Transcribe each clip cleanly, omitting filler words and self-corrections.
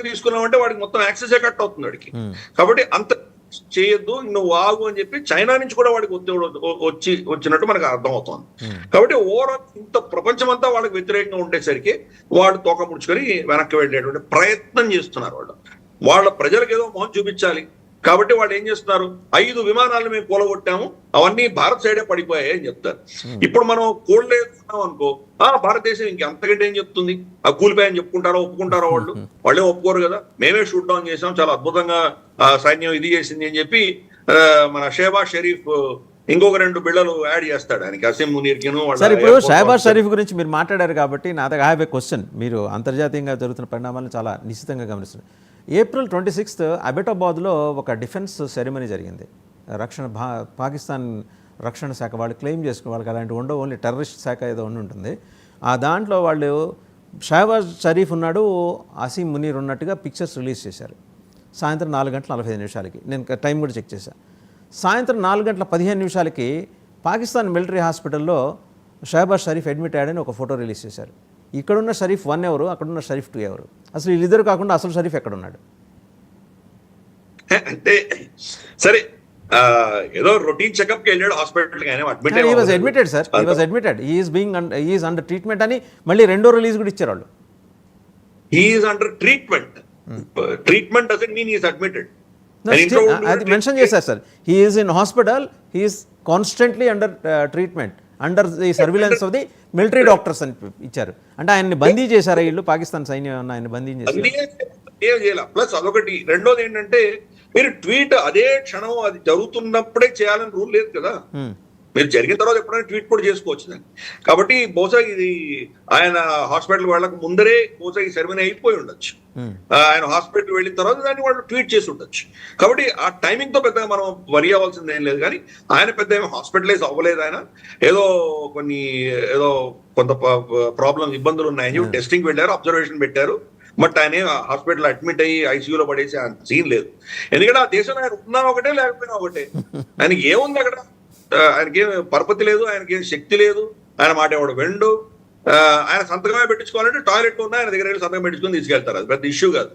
తీసుకున్నామంటే వాడికి మొత్తం యాక్సెస్ కట్ అవుతుంది వాడికి. కాబట్టి అంత చేయొద్దు, నువ్వు ఆగు అని చెప్పి చైనా నుంచి కూడా వాడికి వచ్చినట్టు మనకు అర్థం అవుతుంది. కాబట్టి ఓవరాల్ ఇంత ప్రపంచం అంతా వాళ్ళకి వ్యతిరేకంగా ఉండేసరికి వాడు తోక ముడుచుకొని వెనక్కి వెళ్ళేటువంటి ప్రయత్నం చేస్తున్నారు. వాళ్ళ ప్రజలకు ఏదో మొహం చూపించాలి కాబట్టి వాళ్ళు ఏం చేస్తున్నారు, 5 విమానాలను మేము కూలగొట్టాము, అవన్నీ భారత్ సైడే పడిపోయాయి అని చెప్తారు. ఇప్పుడు మనం కోల్డ్ వేసుకున్నాం అనుకో, భారతదేశం ఇంకెంతకంటే ఏం చెప్తుంది, ఆ కూలిపోయాయని చెప్పుకుంటారో ఒప్పుకుంటారో వాళ్ళే ఒప్పుకోరు కదా. మేమే షూట్ డౌన్ చేసాం, చాలా అద్భుతంగా సైన్యం ఇది చేసింది అని చెప్పి మన షెహబాజ్ షరీఫ్ ఇంకొక 2 బిళ్ళలు యాడ్ చేస్తాడు ఆయనకి, అసీం మునీర్కి. ఇప్పుడు షెహబాజ్ షరీఫ్ గురించి మీరు మాట్లాడారు కాబట్టి నా దగ్గర హ్యావ్ ఏ క్వశ్చన్. మీరు అంతర్జాతీయంగా జరుగుతున్న పరిణామాలను చాలా నిశ్చితంగా గమనిస్తున్నారు. April 26th అబెటాబాద్లో ఒక డిఫెన్స్ సెరమనీ జరిగింది. పాకిస్తాన్ రక్షణ శాఖ వాళ్ళు క్లెయిమ్ చేసుకుని, వాళ్ళకి అలాంటి ఉండవు, ఓన్లీ టెర్రరిస్ట్ శాఖ ఏదో ఉంటుంది. ఆ దాంట్లో వాళ్ళు షెహబాజ్ షరీఫ్ ఉన్నాడు, అసీం మునీర్ ఉన్నట్టుగా పిక్చర్స్ రిలీజ్ చేశారు. సాయంత్రం 4:45 నేను టైం కూడా చెక్ చేశాను. సాయంత్రం 4:15 పాకిస్తాన్ మిలిటరీ హాస్పిటల్లో షెహబాజ్ షరీఫ్ అడ్మిట్ అయ్యాడని ఒక ఫోటో రిలీజ్ చేశారు. ఇక్కడున్న షరీఫ్ 1 ఎవరు, అక్కడున్న షరీఫ్ 2 ఎవరు? అసలు వీళ్ళిద్దరు కాకుండా అసలు షరీఫ్ ఎక్కడున్నాడు? అంటే సరే, ఏదో రొటీన్ చెకప్ కి వెళ్ళాడు హాస్పిటల్ గానే, admit he was admitted sir, he was admitted, he is under treatment అని మళ్ళీ రెండో రిలీజ్ కూడా ఇచ్చారు వాళ్ళు. He is under treatment. Treatment doesn't mean he is admitted. అది మెన్షన్ చేశారు sir, he is in hospital, he is constantly under treatment under the surveillance of the military doctors అని ఇచ్చారు. అంటే ఆయన్ని బందీ చేశారా వీళ్ళు, పాకిస్తాన్ సైన్యం ఆయన బందీ చేశారు. ప్లస్ అదొకటి. రెండోది ఏంటంటే, మీరు ట్వీట్ అదే క్షణం అది జరుగుతున్నప్పుడే చేయాలని రూల్ లేదు కదా. మీరు జరిగిన తర్వాత ఎప్పుడైనా ట్వీట్ కూడా చేసుకోవచ్చు దాన్ని. కాబట్టి బహుశా ఇది ఆయన హాస్పిటల్ వాళ్ళకి ముందరే బహుశా ఈ సెరమనీ అయిపోయి ఉండొచ్చు. ఆయన హాస్పిటల్ వెళ్ళిన తర్వాత దాన్ని వాళ్ళు ట్వీట్ చేసి ఉండొచ్చు. కాబట్టి ఆ టైమింగ్ తో పెద్దగా మనం వరి అవ్వాల్సింది ఏం లేదు. కానీ ఆయన పెద్ద ఏమో హాస్పిటలైజ్ అవ్వలేదు. ఆయన ఏదో కొంత ప్రాబ్లమ్ ఇబ్బందులు ఉన్నాయని చెప్పి టెస్టింగ్ వెళ్ళారు, అబ్జర్వేషన్ పెట్టారు. బట్ ఆయన హాస్పిటల్ అడ్మిట్ అయ్యి ఐసీయూలో పడేసి సీన్ లేదు. ఎందుకంటే ఆ దేశంలో ఆయన ఉన్నా ఒకటే లేకపోయినా ఒకటే. ఆయనకి ఏముంది అక్కడ, ఆయనకేం పరపతి లేదు, ఆయనకేం శక్తి లేదు, ఆయన మాట ఎవడు వెండు. ఆయన సంతకమే పెట్టించుకోవాలంటే టాయిలెట్ ఉన్నా ఆయన దగ్గర వెళ్ళి సంతకం పెట్టించుకొని తీసుకెళ్తారు, అది పెద్ద ఇష్యూ కాదు.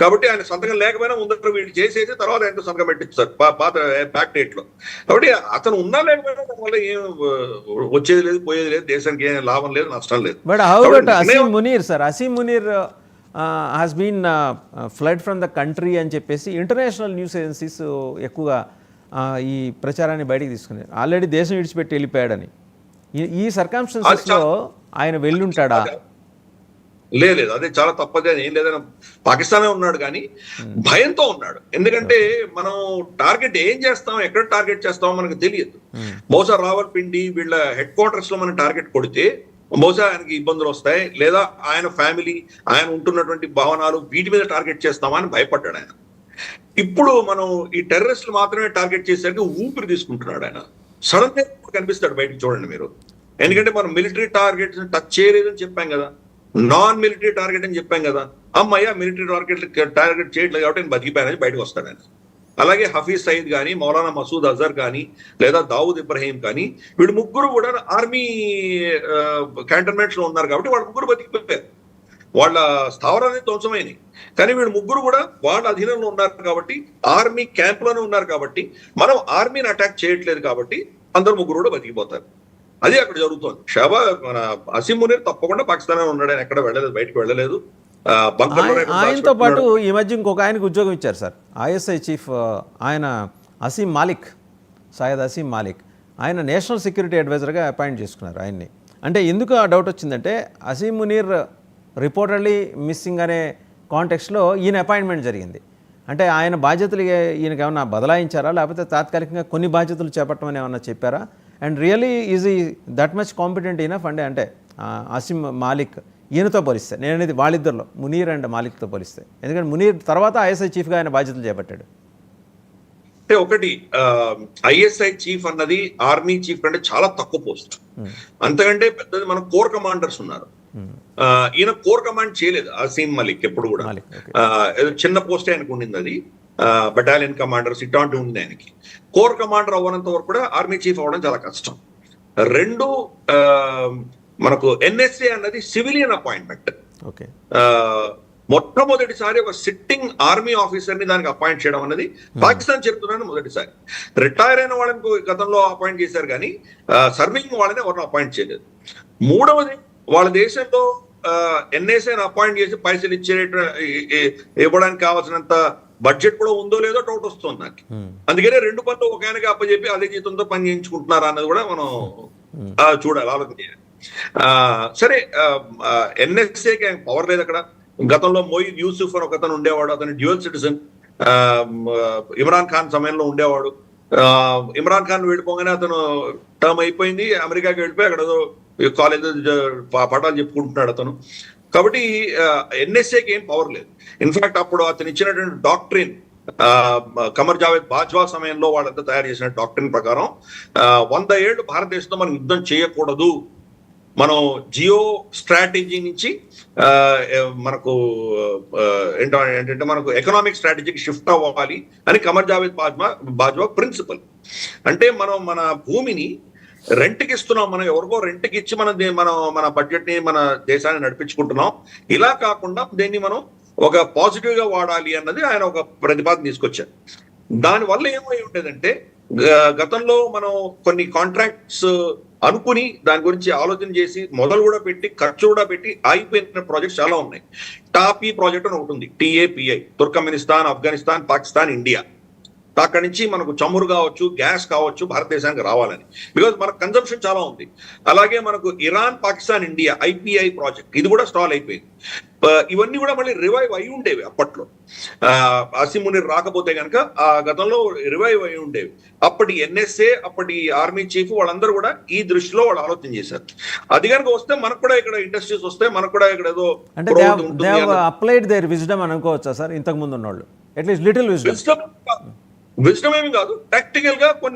కాబట్టి ఆయన సంతకం లేకపోయినా ముందర వీళ్ళు చేసేసి తర్వాత ఆయన సంతకం పెట్టిస్తారు పాత బ్యాక్ డేట్ లో. కాబట్టి అతను ఉన్నా లేకపోయినా దానివల్ల ఏం వచ్చేది లేదు, పోయేది లేదు, దేశానికి ఏం లాభం లేదు, నష్టం లేదు. But how about Asim Munir sir? Asim Munir has been fled from the country అని చెప్పేసి ఇంటర్నేషనల్ న్యూస్ ఏజెన్సీస్ ఎక్కువగా ఈ ప్రచారాన్ని బయటికి తీసుకున్నారు. ఆల్రెడీ దేశం విడిచిపెట్టి వెళ్ళిపోయాడని. ఈ సర్కమ్స్టెన్సెస్లో ఆయన వెళ్ళుంటాడా? లేదు, అదే చాలా తప్పదే. ఏం లేదని పాకిస్తానే ఉన్నాడు కానీ భయంతో ఉన్నాడు. ఎందుకంటే మనం టార్గెట్ ఏం చేస్తాం, ఎక్కడ టార్గెట్ చేస్తామో మనకు తెలియదు. బహుశా రావల్పిండి వీళ్ళ హెడ్ క్వార్టర్స్ లో మనం టార్గెట్ కొడితే బహుశా ఆయనకి ఇబ్బందులు వస్తాయి, లేదా ఆయన ఫ్యామిలీ, ఆయన ఉంటున్నటువంటి భవనాలు, వీటి మీద టార్గెట్ చేస్తామా అని భయపడ్డాడు ఆయన. ఇప్పుడు మనం ఈ టెర్రరిస్టులు మాత్రమే టార్గెట్ చేసేసరికి ఊపిరి తీసుకుంటున్నాడు ఆయన. సడన్ గా కనిపిస్తాడు బయటకు, చూడండి మీరు. ఎందుకంటే మనం మిలిటరీ టార్గెట్ టచ్ చేయలేదని చెప్పాం కదా, నాన్ మిలిటరీ టార్గెట్ అని చెప్పాం కదా. అమ్మయ్య మిలిటరీ టార్గెట్ చేయట్లేదు కాబట్టి నేను బతికిపోయానని బయటకు వస్తాడు ఆయన. అలాగే హఫీజ్ సయీద్ కానీ, మౌలానా మసూద్ అజర్ కానీ, లేదా దావుద్ ఇబ్రహీం కానీ, వీళ్ళు ముగ్గురు కూడా ఆర్మీ క్యాంటన్మెంట్స్ లో ఉన్నారు కాబట్టి వాళ్ళు ముగ్గురు బతికిపోయారు. వాళ్ళ స్థావరాన్ని ధ్వంసమైనవి. కానీ వీళ్ళు ముగ్గురు కూడా వాళ్ళ అధీనంలో ఉన్నారు కాబట్టి, ఆర్మీ క్యాంప్ లోనే ఉన్నారు కాబట్టి, మనం ఆర్మీని అటాక్ చేయట్లేదు కాబట్టి అందరు ముగ్గురు కూడా బతికిపోతారు. అది అక్కడ జరుగుతుంది. మన అసీం మునీర్ తప్పకుండా పాకిస్తాన్ ఉన్నాడు, ఆయన ఎక్కడ వెళ్ళలేదు, బయటకు వెళ్ళలేదు. ఆయనతో పాటు ఈ మధ్య ఇంకొక ఆయనకు ఉద్యోగం ఇచ్చారు సార్, ఐఎస్ఐ చీఫ్. ఆయన అసీం మాలిక్, సయ్యద్ అసీం మాలిక్. ఆయన నేషనల్ సెక్యూరిటీ అడ్వైజర్గా అపాయింట్ చేసుకున్నారు ఆయన్ని. అంటే ఎందుకు ఆ డౌట్ వచ్చిందంటే, అసీం మునీర్ రిపోర్టర్లీ మిస్సింగ్ అనే కాంటెక్స్లో ఈయన అపాయింట్మెంట్ జరిగింది. అంటే ఆయన బాధ్యతలు ఈయనకి ఏమన్నా బదలాయించారా, లేకపోతే తాత్కాలికంగా కొన్ని బాధ్యతలు చేపట్టమని ఏమన్నా చెప్పారా? అండ్ రియలీ ఈజ్ ఈ దట్ మచ్ కాంపిటెంట్ ఇనఫ్ అంటే అసీం మాలిక్ ఈయనతో పోలిస్తే, నేను అనేది వాళ్ళిద్దరిలో మునీర్ అండ్ మాలిక్తో పోలిస్తే. ఎందుకంటే మునీర్ తర్వాత ఐఎస్ఐ చీఫ్గా ఆయన బాధ్యతలు చేపట్టాడు. అంటే ఒకటి, ఐఎస్ఐ చీఫ్ అన్నది ఆర్మీ చీఫ్ కంటే చాలా తక్కువ పోస్ట్. అంతకంటే పెద్దది మన కోర్ కమాండర్స్ ఉన్నారు. ఈయన కోర్ కమాండ్ చేయలేదు అసీం మలిక్ ఎప్పుడు కూడా. చిన్న పోస్ట్ ఆయనకు ఉండింది, అది బటాలియన్ కమాండర్స్ ఇట్లాంటి ఉంది ఆయనకి. కోర్ కమాండర్ అవ్వనంత వరకు కూడా ఆర్మీ చీఫ్ అవ్వడం చాలా కష్టం. రెండు, మనకు ఎన్ఎస్ఏ అన్నది సివిలియన్ అపాయింట్మెంట్. మొట్టమొదటిసారి ఒక సిట్టింగ్ ఆర్మీ ఆఫీసర్ ని దానికి అపాయింట్ చేయడం అనేది పాకిస్తాన్ చరిత్రలోనే మొదటిసారి. రిటైర్ అయిన వాళ్ళని గతంలో అపాయింట్ చేశారు కానీ సర్వింగ్ వాళ్ళని ఎవరిని అపాయింట్ చేయలేదు. మూడవది, వాళ్ళ దేశంలో ఎన్ఎస్ఐని అపాయింట్ చేసి పైసలు ఇవ్వడానికి కావాల్సినంత బడ్జెట్ కూడా ఉందో లేదో డౌట్ వస్తుంది నాకు. అందుకనే 2 పనులు ఒక ఆయనకి అప్పచెప్పి అదే జీతంతో పని చేయించుకుంటున్నారా అన్నది కూడా మనం చూడాలి, ఆలోచన చేయాలి. సరే, ఎన్ఎస్ఏకి పవర్ లేదు అక్కడ. గతంలో మొయిద్ యూసుఫ్ అని ఒక అతను ఉండేవాడు, అతను డ్యూయల్ సిటిజన్, ఇమ్రాన్ ఖాన్ సమయంలో ఉండేవాడు. ఇమ్రాన్ ఖాన్ వెళ్ళిపోగానే అతను టర్మ్ అయిపోయింది, అమెరికాకి వెళ్ళిపోయి అక్కడ కాలేజ్ పాఠాలు చెప్పుకుంటున్నాడు అతను. కాబట్టి ఎన్ఎస్ఏకి ఏం పవర్ లేదు. ఇన్ఫాక్ట్ అప్పుడు అతను ఇచ్చినటువంటి డాక్ట్రిన్, కమర్ జావేద్ బాజ్వా సమయంలో వాళ్ళంతా తయారు చేసిన డాక్ట్రిన్ ప్రకారం 100 ఏళ్ళు భారతదేశంతో మనం యుద్ధం చేయకూడదు, మనం జియో స్ట్రాటజీ నుంచి మనకు ఏంటంటే మనకు ఎకనామిక్ స్ట్రాటజీకి షిఫ్ట్ అవ్వాలి అని కమర్ జావేద్ బాజ్వా ప్రిన్సిపల్. అంటే మనం మన భూమిని రెంట్కి ఇస్తున్నాం, మనం ఎవరికో రెంట్కి ఇచ్చి మన బడ్జెట్ ని మన దేశాన్ని నడిపించుకుంటున్నాం. ఇలా కాకుండా దీన్ని మనం ఒక పాజిటివ్ గా వాడాలి అన్నది ఆయన ఒక ప్రతిపాదన తీసుకొచ్చారు. దానివల్ల ఏమై ఉండేదంటే, గతంలో మనం కొన్ని కాంట్రాక్ట్స్ అనుకుని దాని గురించి ఆలోచన చేసి మొదలు కూడా పెట్టి ఖర్చు కూడా పెట్టి ఆగిపోయిన ప్రాజెక్ట్స్ చాలా ఉన్నాయి. టాపీ ప్రాజెక్ట్ అని ఒకటి ఉంది, TAPI, Turkmenistan, Afghanistan, Pakistan, India. అక్కడి నుంచి మనకు చమురు కావచ్చు, గ్యాస్ కావచ్చు భారతదేశానికి రావాలని, బికాజ్ మనకు కన్జంప్షన్ చాలా ఉంది. అలాగే మనకు Iran, Pakistan, India IPI project, ఇది కూడా స్టాల్ అయిపోయింది. ఇవన్నీ కూడా మళ్ళీ రివైవ్ అయి ఉండేవి అప్పట్లో, అసీం మునీర్ రాకపోతే కనుక ఆ గతంలో రివైవ్ అయి ఉండేవి. అప్పటి NSA, అప్పటి ఆర్మీ చీఫ్ వాళ్ళందరూ కూడా ఈ దృష్టిలో వాళ్ళు ఆలోచన చేశారు. అది కనుక వస్తే మనకు కూడా ఇక్కడ ఇండస్ట్రీస్ వస్తే మనకు కూడా ఇక్కడ ఏదో అప్లైడ్ దేర్ విజ్డమ్ అని అనుకోవచ్చా సార్? ఇంతకు ముందు ఉన్నోళ్ళు అట్లీస్ట్ లిటిల్ విజ్డమ్ విజ్డమ్ ఏమి కాదు, ప్రాక్టికల్ గా కొన్ని